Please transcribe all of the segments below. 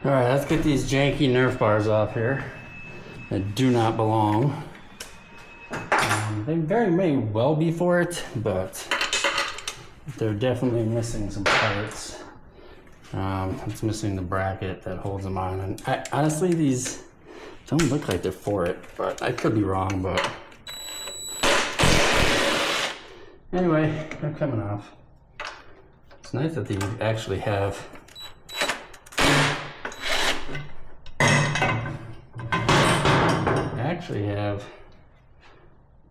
All right, let's get these janky Nerf bars off here that do not belong. They very may well be for it, but they're definitely missing some parts. It's missing the bracket that holds them on. And honestly, these don't look like they're for it, but I could be wrong, but anyway, they're coming off. It's nice that they actually have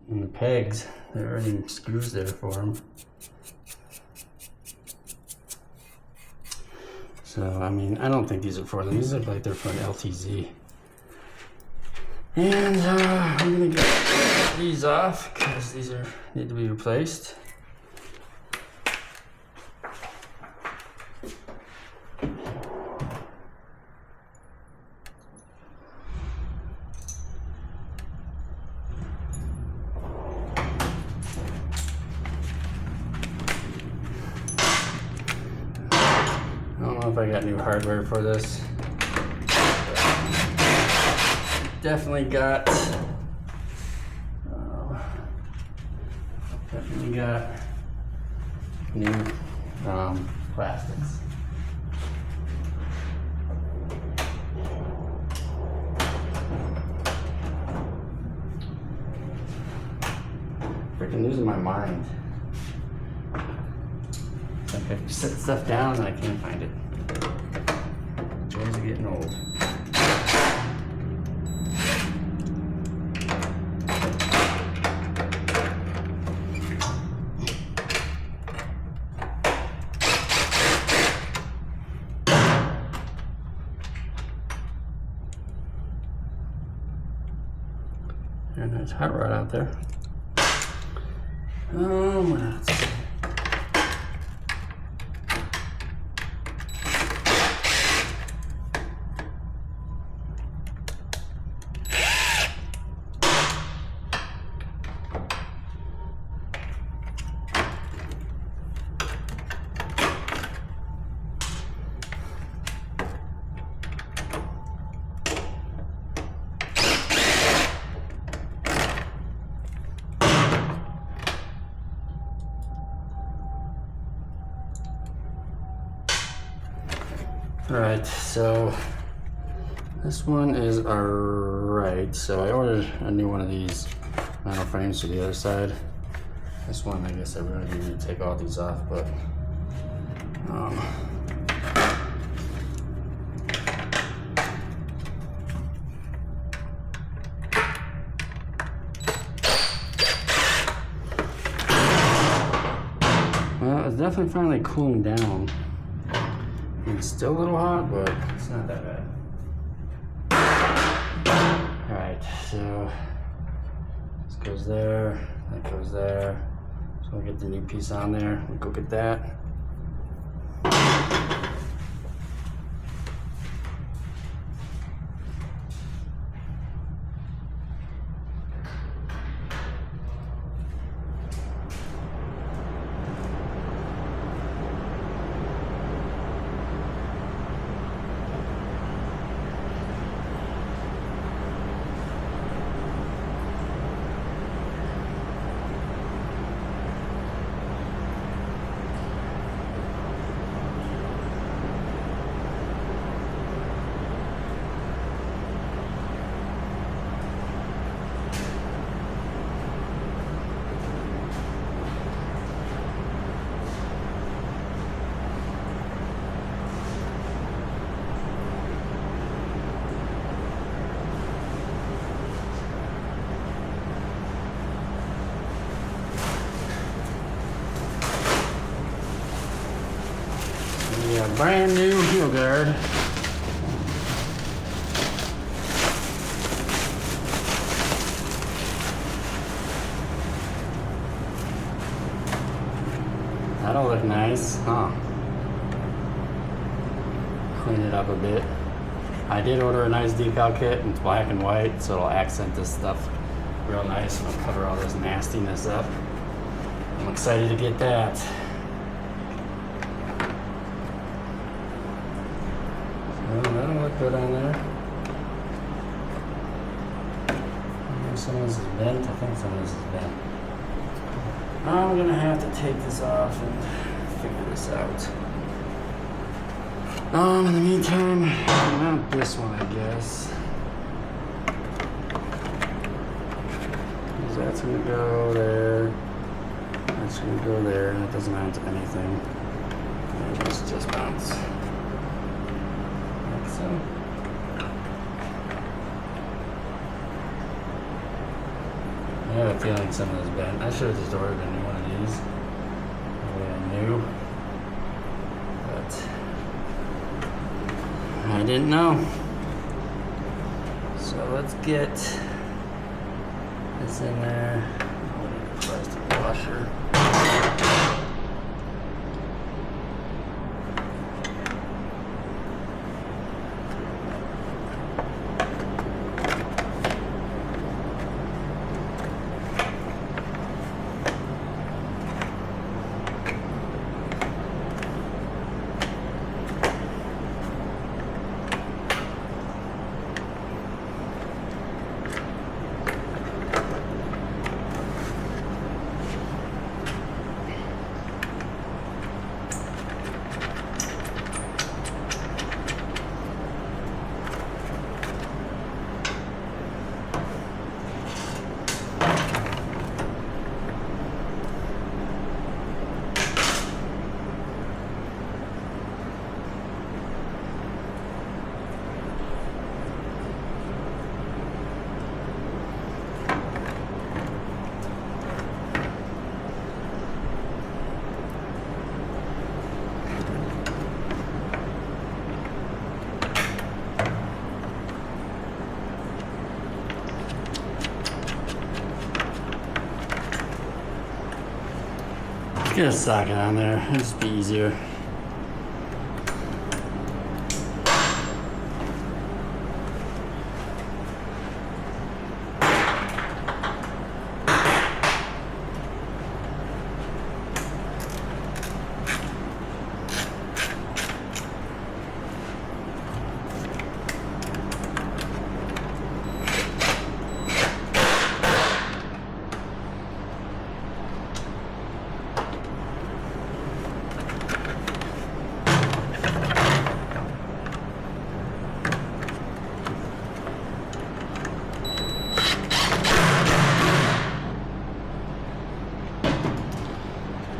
in the pegs, there are already screws there for them. So, I mean, I don't think these are for them. These look like they're for an LTZ. And I'm gonna get these off because these need to be replaced. I got new hardware for this. Definitely got new plastics. Freaking losing my mind. It's like I set stuff down and I can't find it. Joys of getting old. And there's hot rod out there. What else? Alright, so this one is alright. So I ordered a new one of these metal frames to the other side. This one, I guess I really need to take all these off, but well, it's definitely finally cooling down. It's still a little hot, but it's not that bad. Alright, so this goes there, that goes there. So I'll get the new piece on there. We'll go get that. Yeah, brand new heel guard. That'll look nice, huh? Clean it up a bit. I did order a nice decal kit in black and white, so it'll accent this stuff real nice and it'll cover all this nastiness up. I'm excited to get that. So that'll good on there. Some of this is bent. I think some of this is bent. I'm gonna have to take this off and figure this out. In the meantime, mount this one, I guess. That's gonna go there. That's gonna go there. That doesn't mount to anything. And this just mounts. Like so. I have a feeling some of this bent. I should have just ordered a new one of these. That way I knew. But I didn't know. So let's get this in there. I'll need a plastic washer. Get a socket on there, it'll just be easier.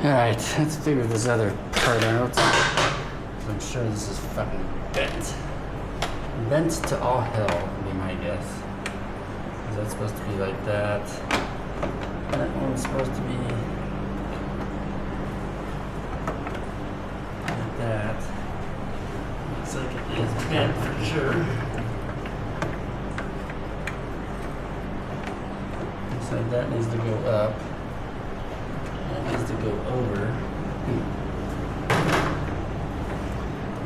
Alright, let's figure this other part out. I'm sure this is fucking bent. Bent to all hell, would be my guess. Is that supposed to be like that? That one's supposed to be like that. Looks like it is bent for sure. Looks like that needs to go up. That needs to go over.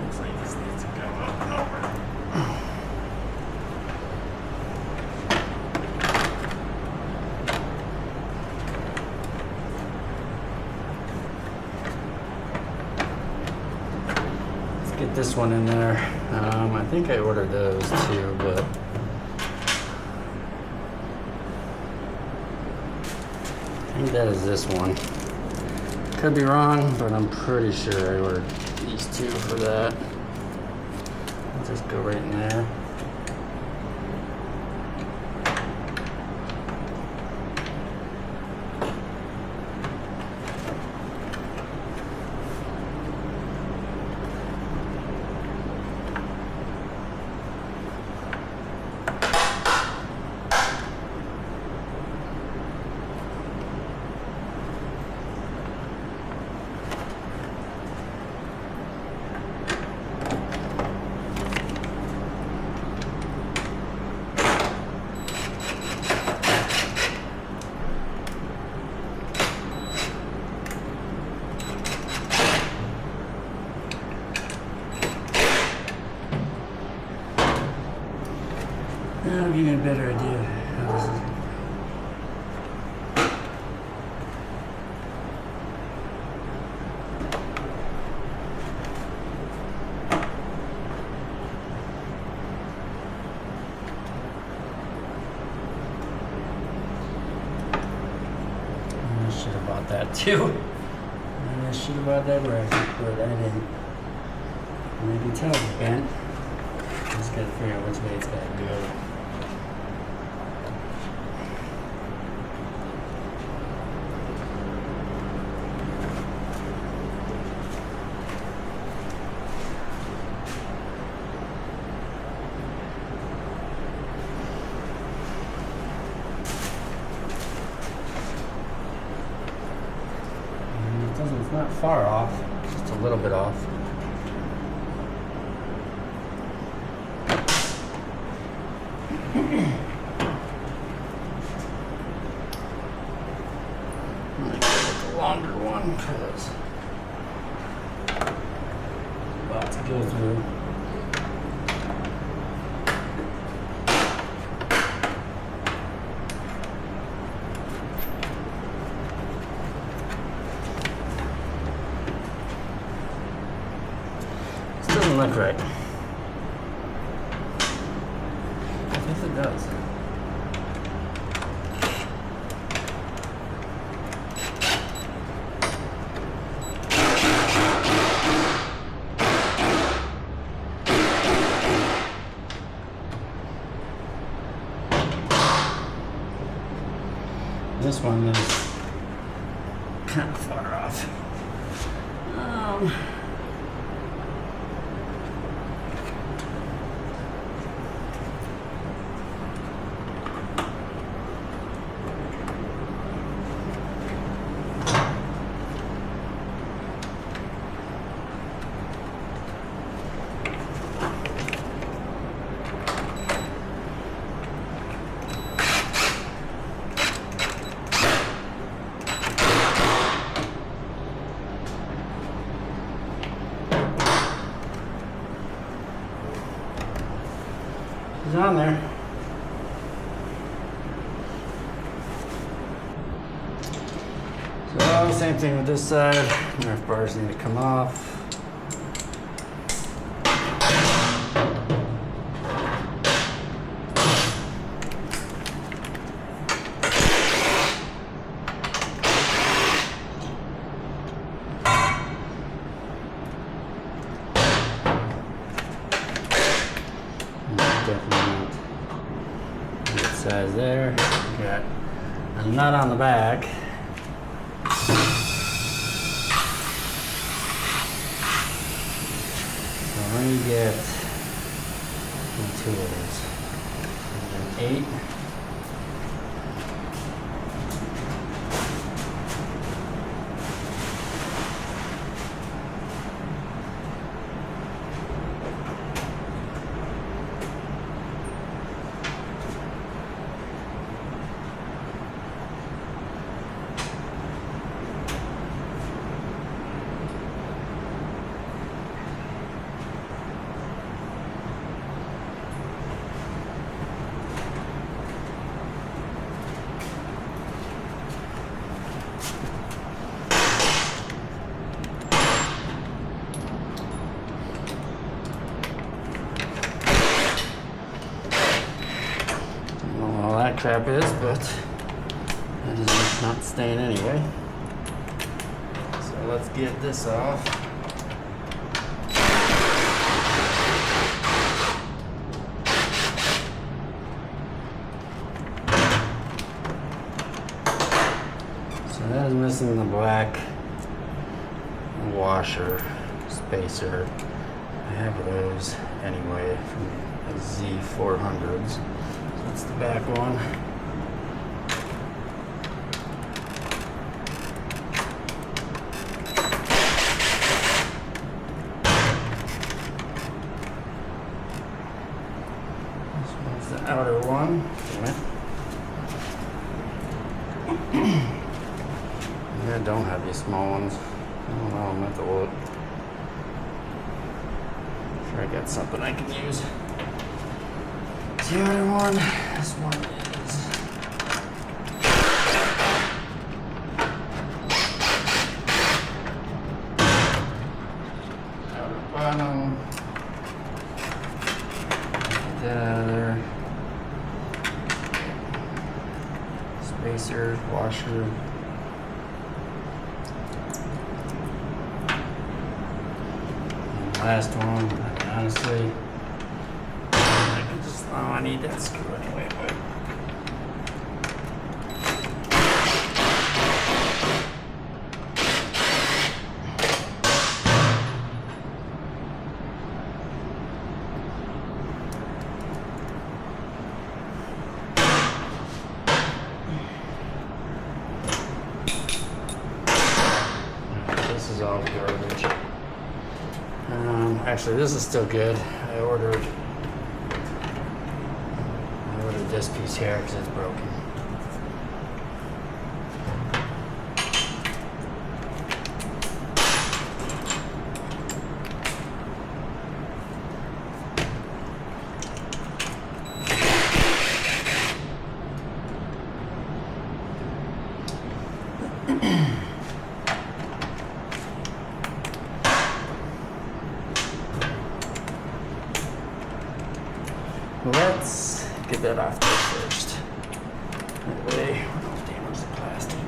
Looks like this needs to go up and over. Let's get this one in there. I think I ordered those too, but I think that is this one. Could be wrong, but I'm pretty sure I ordered these two for that. I'll just go right in there. That'll give me a better idea how this is. too. And I should have bought that bracket, but I didn't. And I can tell it's bent. Just gotta figure out which way it's gotta go. It's not far off, just a little bit off. I'm gonna get the longer one because it's about to go through. Doesn't look right. I guess it does. This one is kind of far off. It's on there. So same thing with this side. Nerf bars need to come off. Definitely not good size there. Got a nut on the back. So let me get 2 of these. 8. That crap is, but that is not staying anyway. So let's get this off. So that is missing the black washer spacer. I have those anyway from the Z400s. That's the back one. This one's the outer one. Maybe I don't have these small ones. I don't know, I'm gonna have to look. Sure I got something I can use. The other one, this one is outer bottom. Get that out of there. Spacer, washer. last one. I mean, honestly, I can just, oh, I need that screw anyway, but. This is all garbage. Actually, this is still good. I ordered this piece here because it's broken. Let's get that off there first. That way we don't damage the plastic.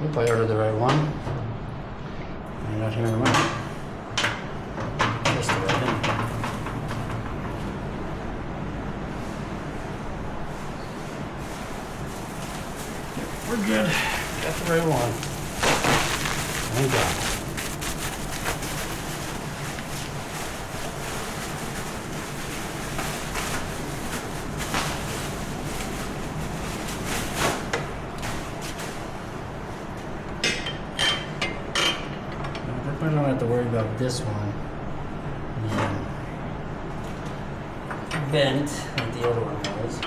Hope I ordered the right one. I'm not hearing one. That's the right thing. We're good. Got the right one. Thank God. I don't have to worry about this one being bent like the other one was.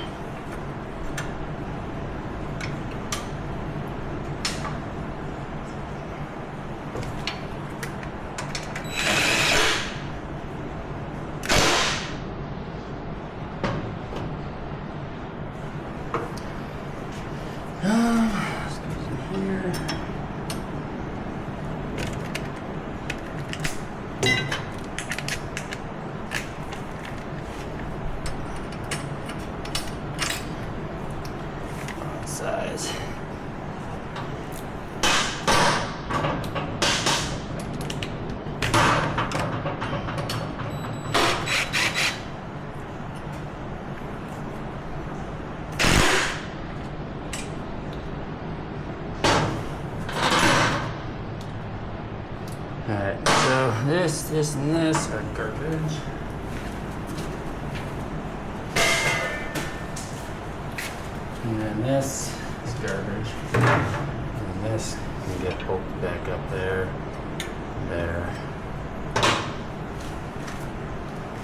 Let's go in here. Size. Alright, so this, and this are garbage. And then this is garbage. And this can get poked back up there.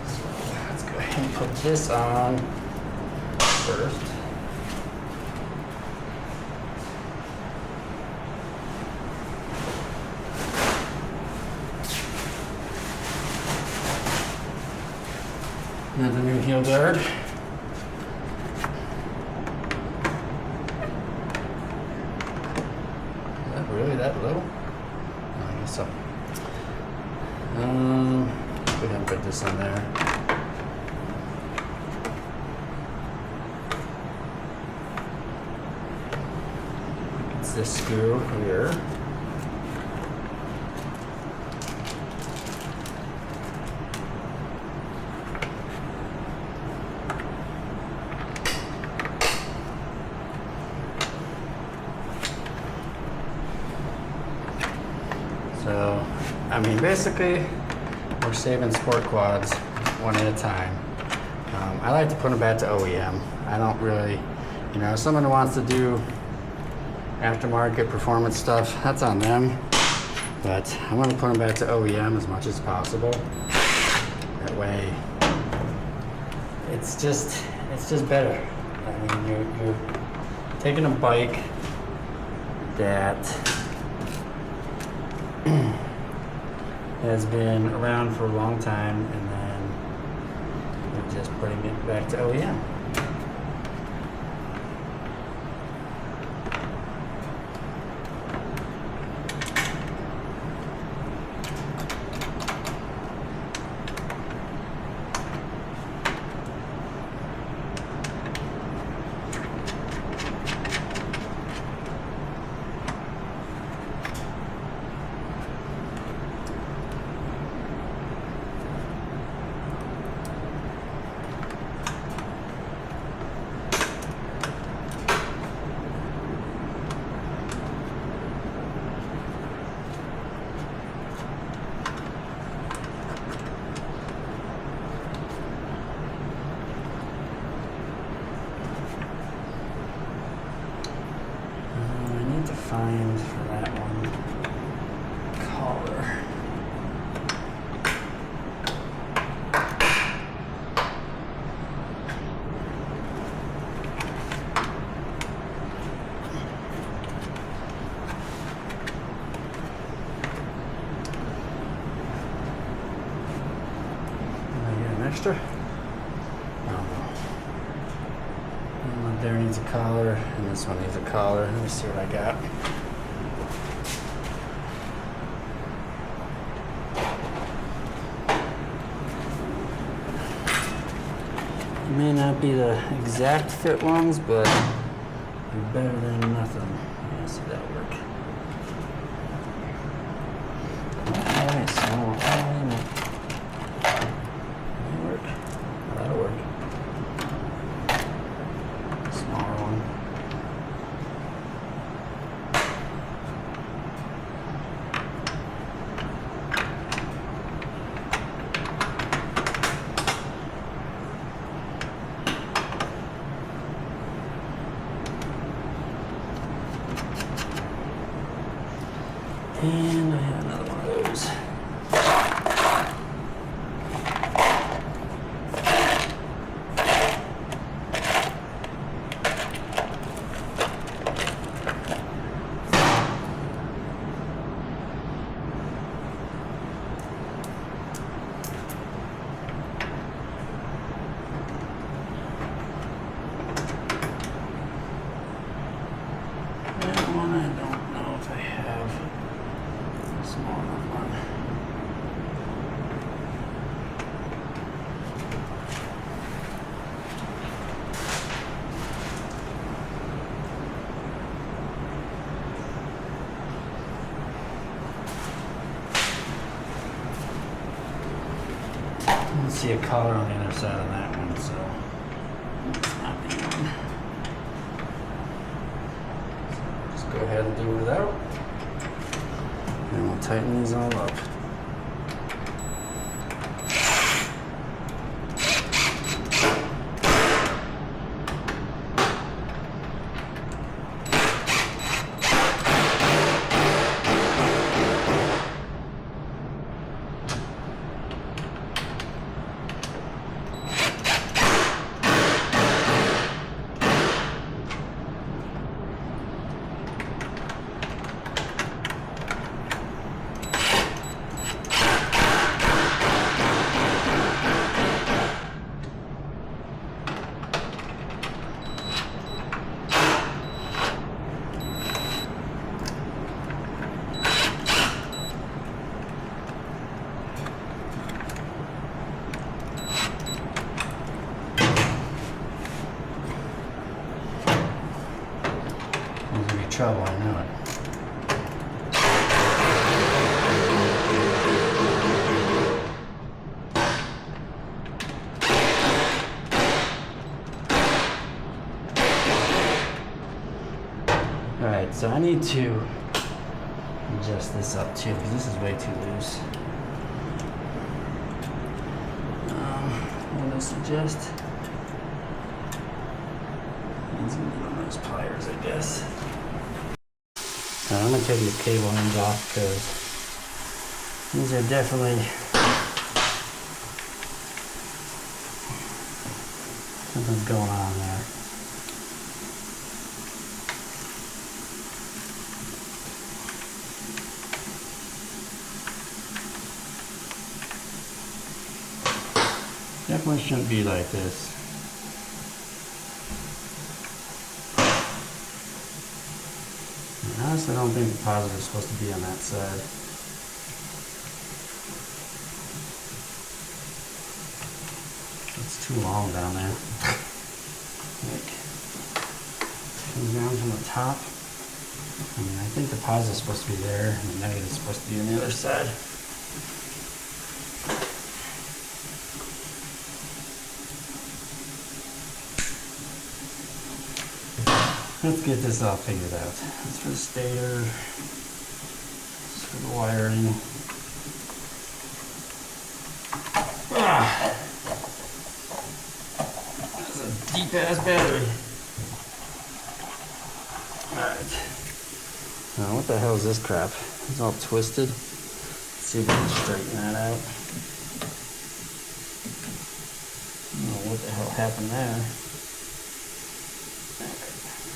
So let's go ahead and put this on first. Another new heel guard. Is that really that little? I guess so. Go ahead and put this on there. It's this screw here. So, I mean, basically, we're saving sport quads one at a time. I like to put them back to OEM. I don't really, if someone wants to do aftermarket performance stuff, that's on them. But I want to put them back to OEM as much as possible. That way, it's just better. I mean, you're taking a bike that has been around for a long time, and then just putting it back to OEM. To find for that one collar. I get an extra. There needs a collar, and this one needs a collar. Let me see what I got. It may not be the exact fit ones, but they're better than nothing. Yeah, see that work. Alright, so that'll work. That'll work. Smaller one. And I have another one of those. That one I don't know if I have. Small enough one. I don't see a collar on the other side of that one, so it's not the one. So just go ahead and do without. And we'll tighten these all up. There's gonna be trouble, I know it. Alright, so I need to adjust this up too, because this is way too loose. What I suggest? Needs a little on those pliers, I guess. I'm going to take the cable ends off because these are definitely something's going on there. Definitely shouldn't be like this. I honestly don't think the positive is supposed to be on that side. It's too long down there. Like, comes down from the top. I mean, I think the positive is supposed to be there, and the negative is supposed to be on the other side. Let's get this all figured out. That's for the stator. That's for the wiring. That's a deep ass battery. Alright. Now what the hell is this crap? It's all twisted. Let's see if we can straighten that out. I don't know what the hell happened there.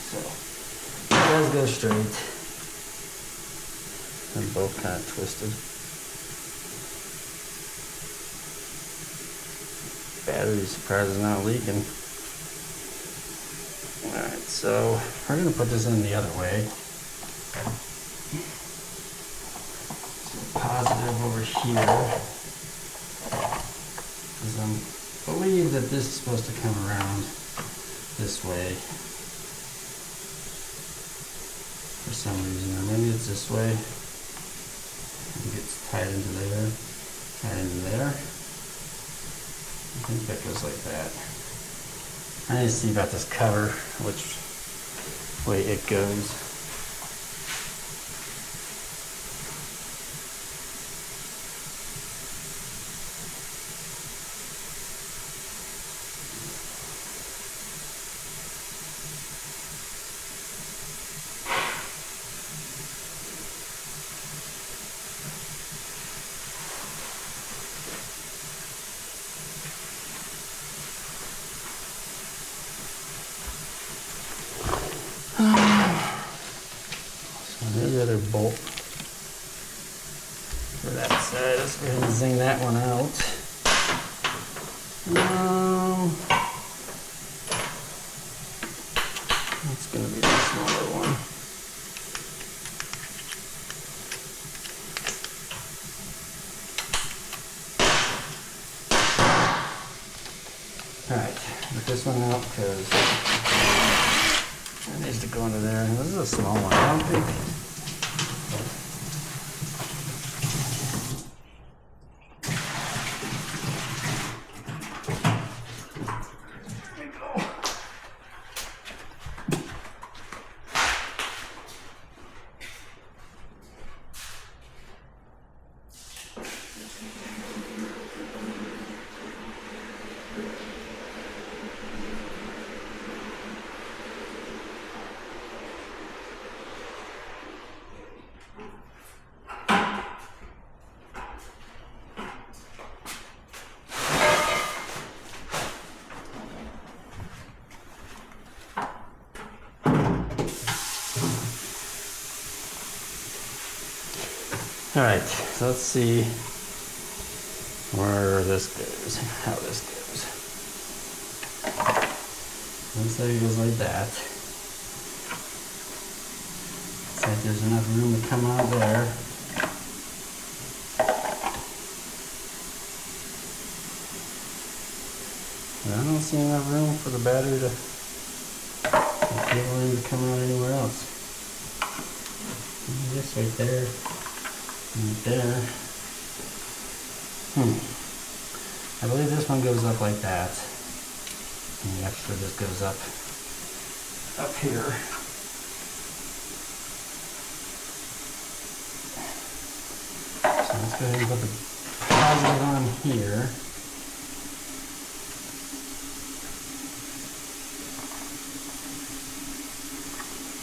So, it does go straight. They're both kind of twisted. Battery surprised is not leaking. Alright, so we're going to put this in the other way. So positive over here. Because I believe that this is supposed to come around this way. For some reason, or maybe it's this way. It gets tied into there, tied into there. I think that goes like that. I need to see about this cover, which way it goes. The other bolt for that side. Let's go ahead and zing that one out. That's going to be the smaller one. Alright, get this one out because it needs to go under there. This is a small one, I don't think. Alright, so let's see where this goes, how this goes. Looks like it goes like that. Looks like there's enough room to come out there. But I don't see enough room for the battery to get room to come out anywhere else. This right there. Right there. I believe this one goes up like that. And the extra just goes up here. So let's go ahead and put the positive on here.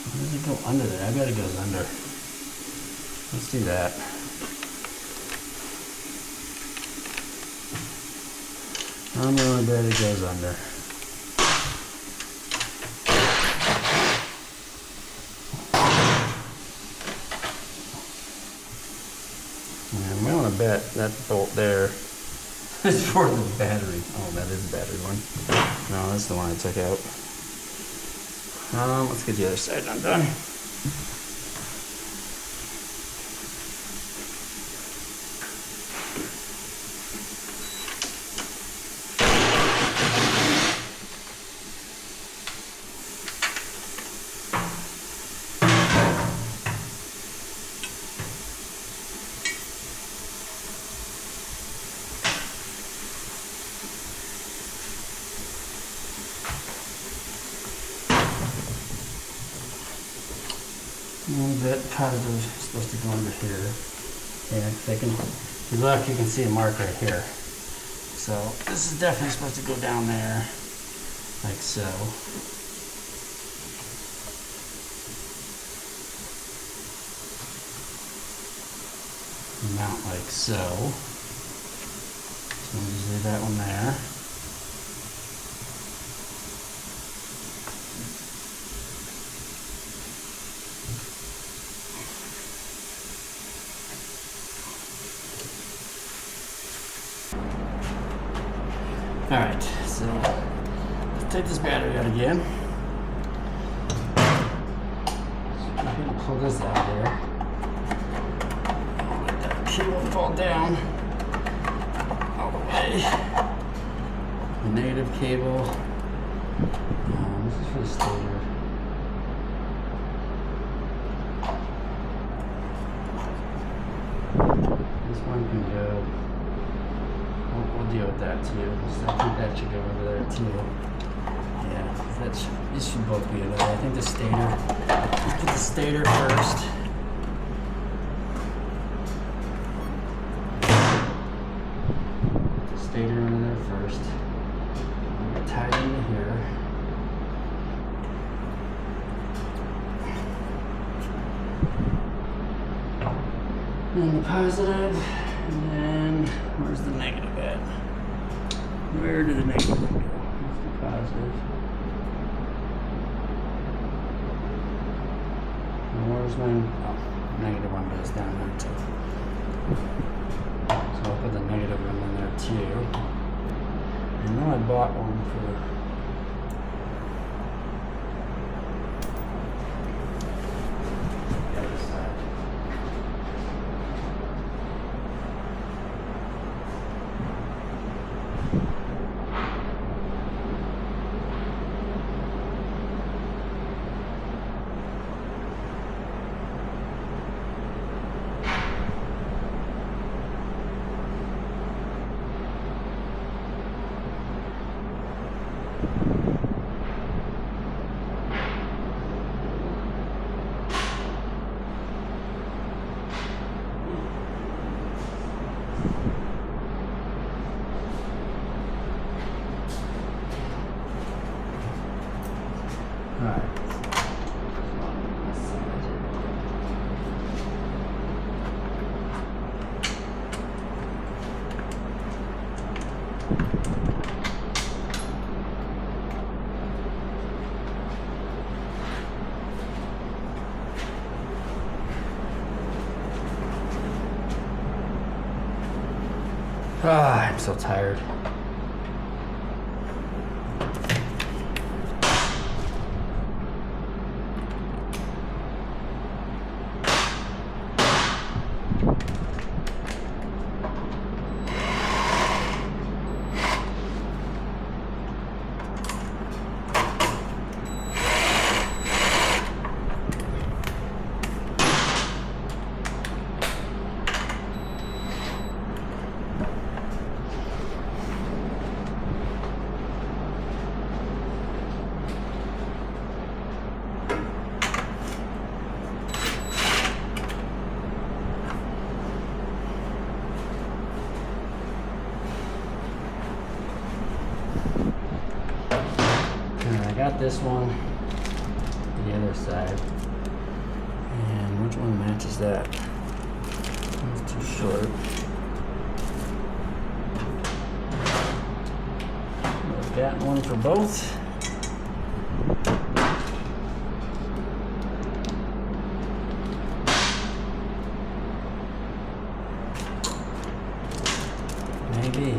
Where does it go under there? I bet it goes under. Let's do that. I'm really bet it goes under. And I'm going to bet that bolt there It's for the battery. Oh, that is the battery one. No, that's the one I took out. Let's get the other side undone. That positive is supposed to go under here. Yeah, if you look, you can see a mark right here. So this is definitely supposed to go down there, like so. Mount like so. So we'll just leave that one there. Alright, so let's take this battery out again. So I'm going to pull this out here. Let that cable fall down all the way. The negative cable. This is for the stator. This one can go. We'll deal with that too. So I think that should go over there too. Yeah, these should both be over there. I think the stator. Put the stator first. Put the stator in there first. Get tied into here. And the positive, and then where's the negative at? Where did the negative go? Here's the positive. And where's my negative one goes down there too. So I'll put the negative one in there too. And then I bought one for the other side. Alright. I'm so tired. Got this one, the other side, and which one matches that? It's too short. I've got one for both. Maybe.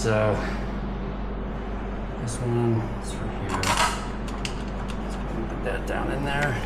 so this one is right here. So put that down in there.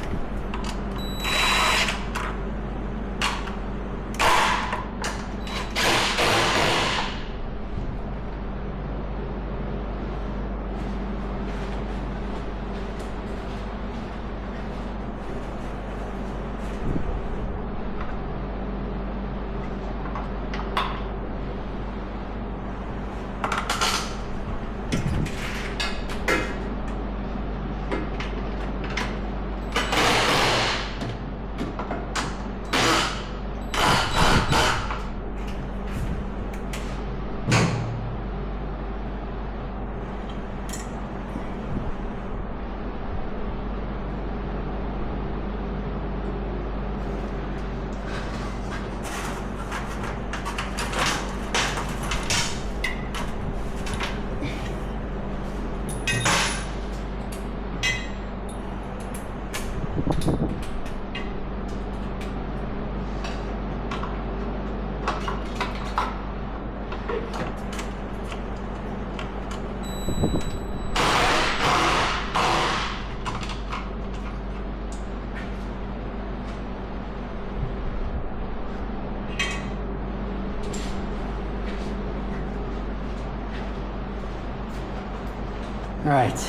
All right,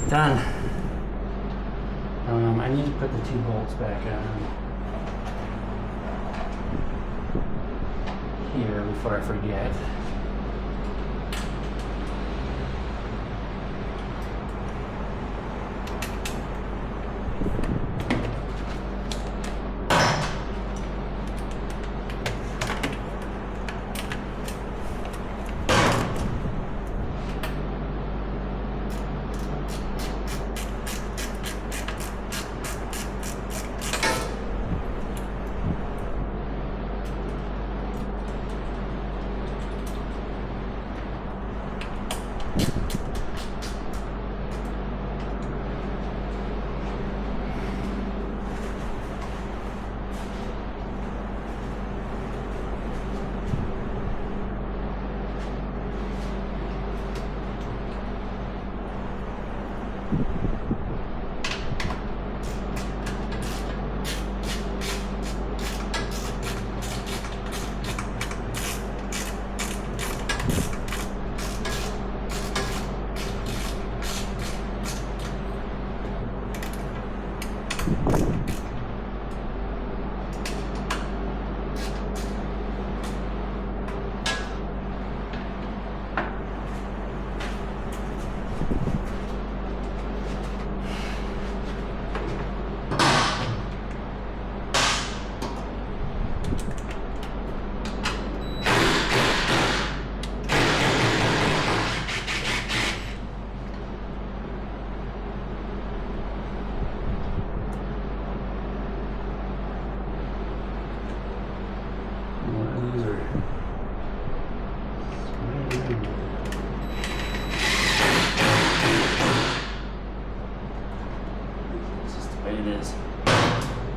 done. I need to put the 2 bolts back on here before I forget.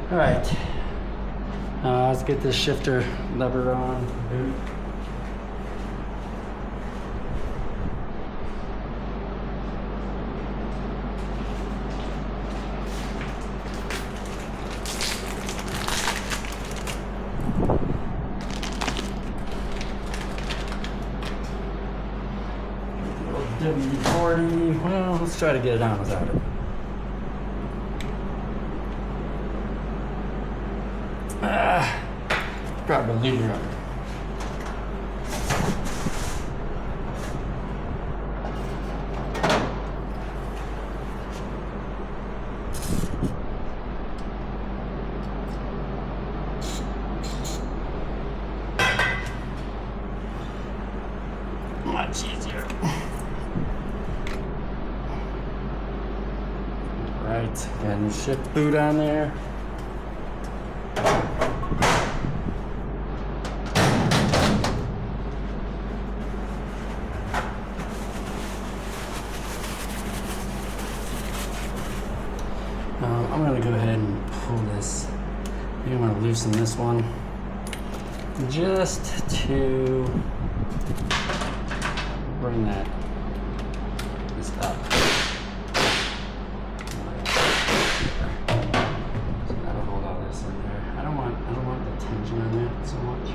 All right, let's get this shifter lever on. WD-40, well, let's try to get it on without it. Grab a leader up. Much easier. Right, and shift boot on there. I'm going to go ahead and pull this. I'm going to loosen this one just to bring this up. So that'll hold all this in there. I don't want the tension on that so much.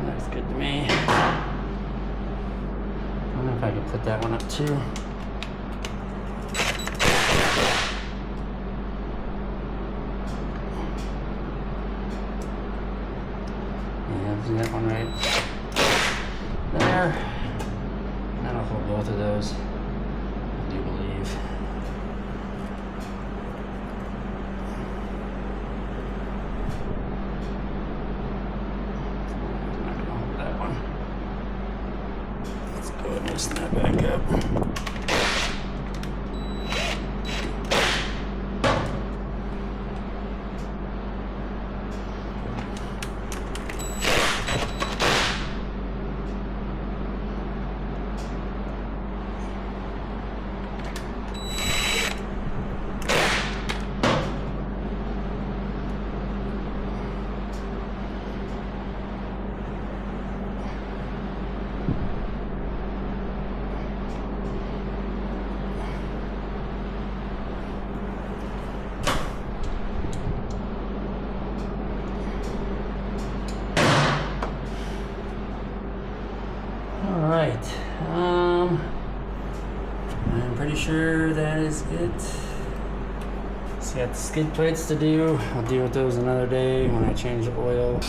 That's good to me. I don't know if I can put that one up too. Yeah, see that one right there. That'll hold both of those, I do believe. Loosen that back up. Alright, I'm pretty sure that is it. So got the skid plates to do. I'll deal with those another day when I change the oil.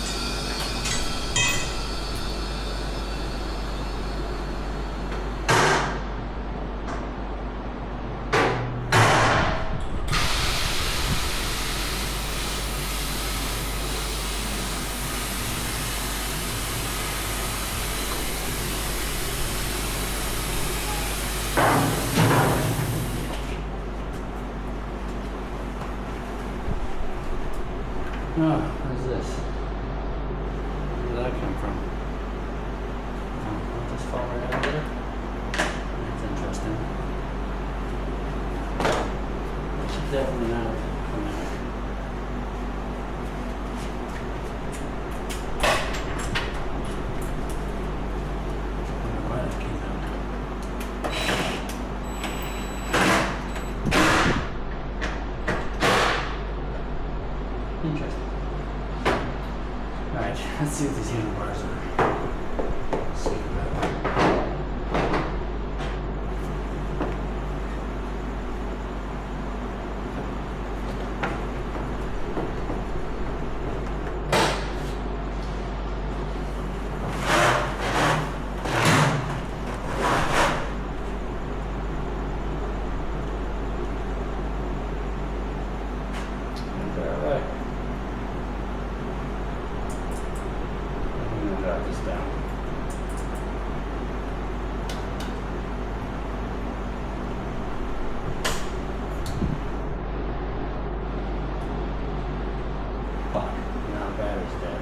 Oh, what's this? Where did that come from? Oh, it'll just fall right out there. That's interesting. It should definitely not come out. I don't know why that came out. Interesting. Alright, let's see what these handlebars are. Let's see about Alright. Drop this down. Fuck, now battery's dead.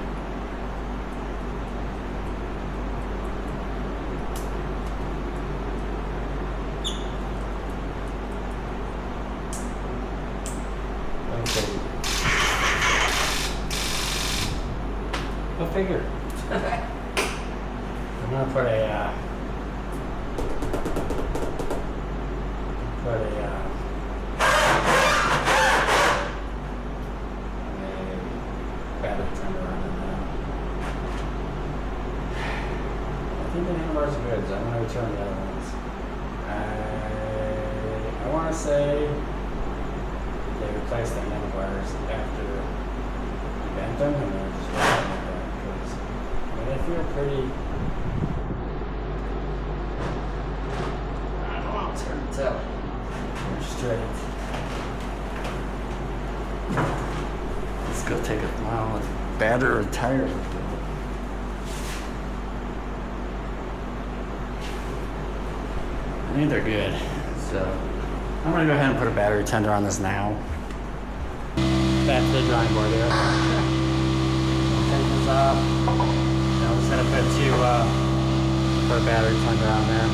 Okay. Go figure. I'm gonna put a battery tender on it now. I think the handlebars are good, so I'm gonna return the other ones. I want to say they replaced the handlebars after you bent them, and they're just running like that because they feel pretty. I don't know, it's hard to tell. They're straight. Let's go take a mile with batter or tire. I think they're good. So I'm gonna go ahead and put a battery tender on this now. back to the drawing board here. Take this off. Now I'm just gonna put put a battery plunger on there.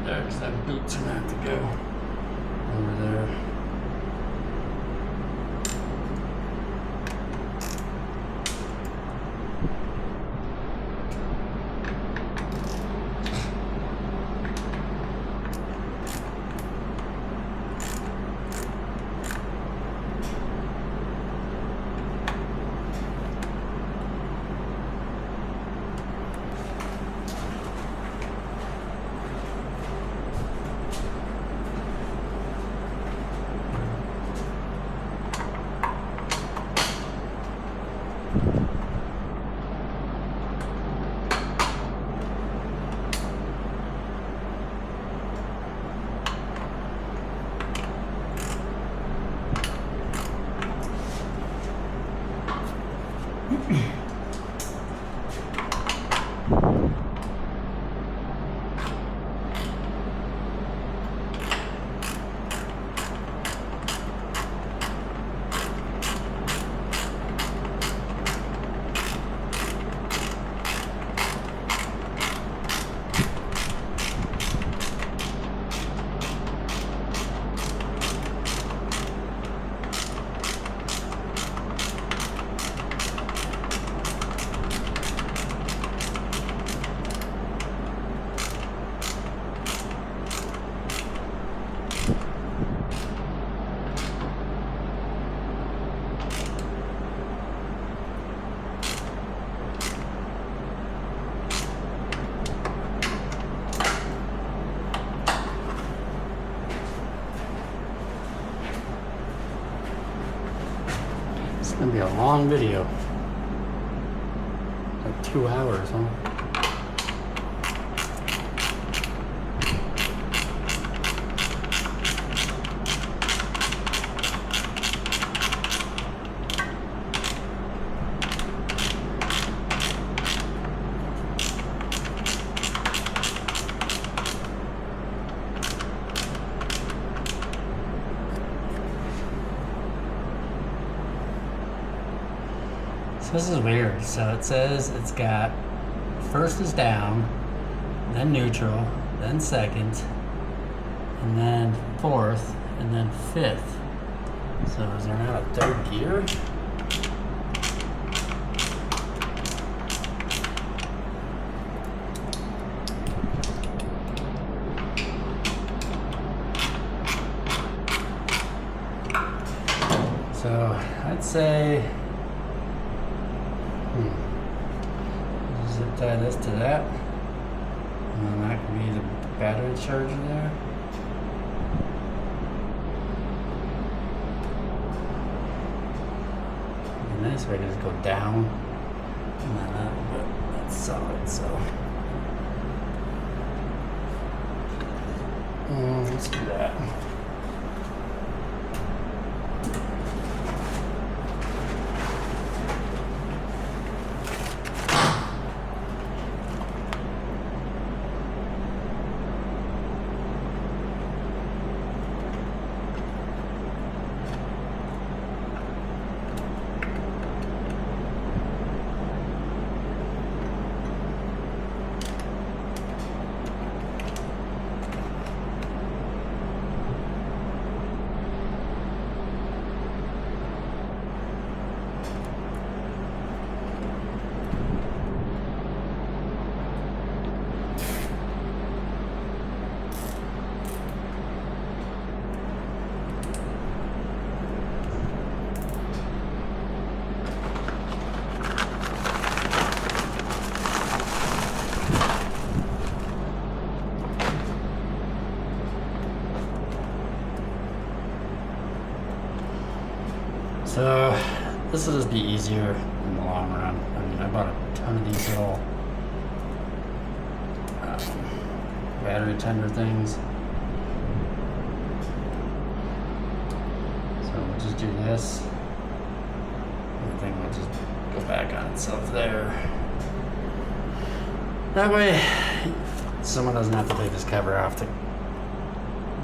There, because that boot's gonna have to go over there. It's gonna be a long video. Like 2 hours, huh? So this is weird. So it says it's got first is down, then neutral, then second, and then fourth, and then fifth. So is there not a third gear? So I'd say zip tie this to that, and then that could be the battery charger there. And this way just go down, and then that, but that's solid, so. Let's do that. So this will just be easier in the long run. I mean, I bought a ton of these little battery tender things. So we'll just do this. Everything will just go back on itself there. That way, someone doesn't have to take this cover off to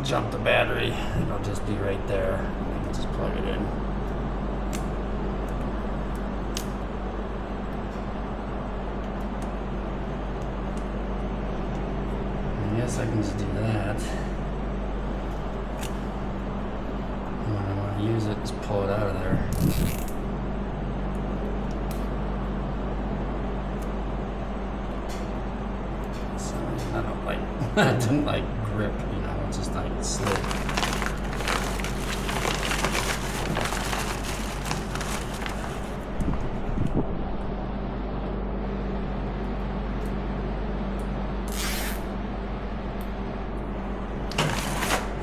jump the battery. It'll just be right there. And we'll just plug it in. I guess I can just do that. And when I want to use it, just pull it out of there. So I don't like, I didn't like grip, you know, it's just like slip.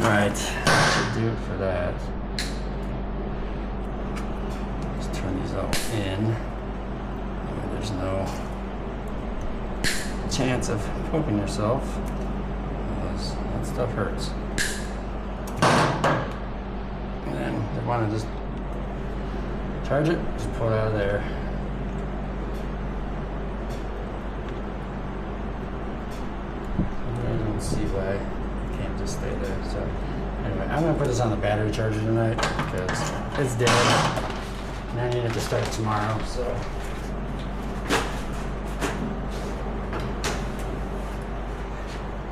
Alright, that should do it for that. Just turn these all in. There's no chance of poking yourself because that stuff hurts. And then if you want to just charge it, just pull it out of there. I don't see why it can't just stay there. So anyway, I'm gonna put this on the battery charger tonight because it's dead and I need it to start tomorrow. So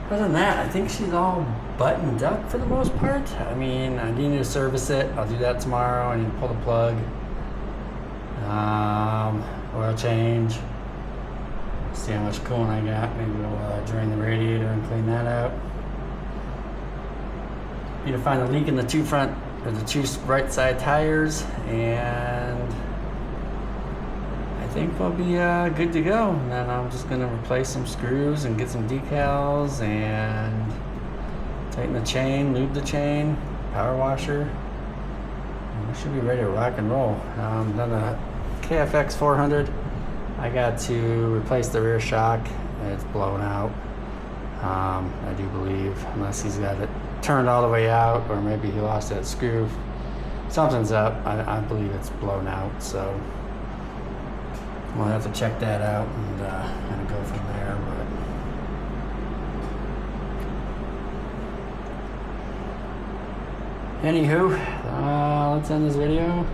other than that, I think she's all buttoned up for the most part. I mean, I need to service it. I'll do that tomorrow. I need to pull the plug. Oil change. See how much coolant I got. Maybe we'll drain the radiator and clean that out. Need to find a leak in the two right side tires, and I think we'll be good to go. And then I'm just gonna replace some screws and get some decals and tighten the chain, lube the chain, power washer. And we should be ready to rock and roll. Then the KFX 400, I got to replace the rear shock. It's blown out. I do believe, unless he's got it turned all the way out, or maybe he lost that screw. Something's up. I believe it's blown out, so we'll have to check that out and kind of go from there. But anywho, let's end this video.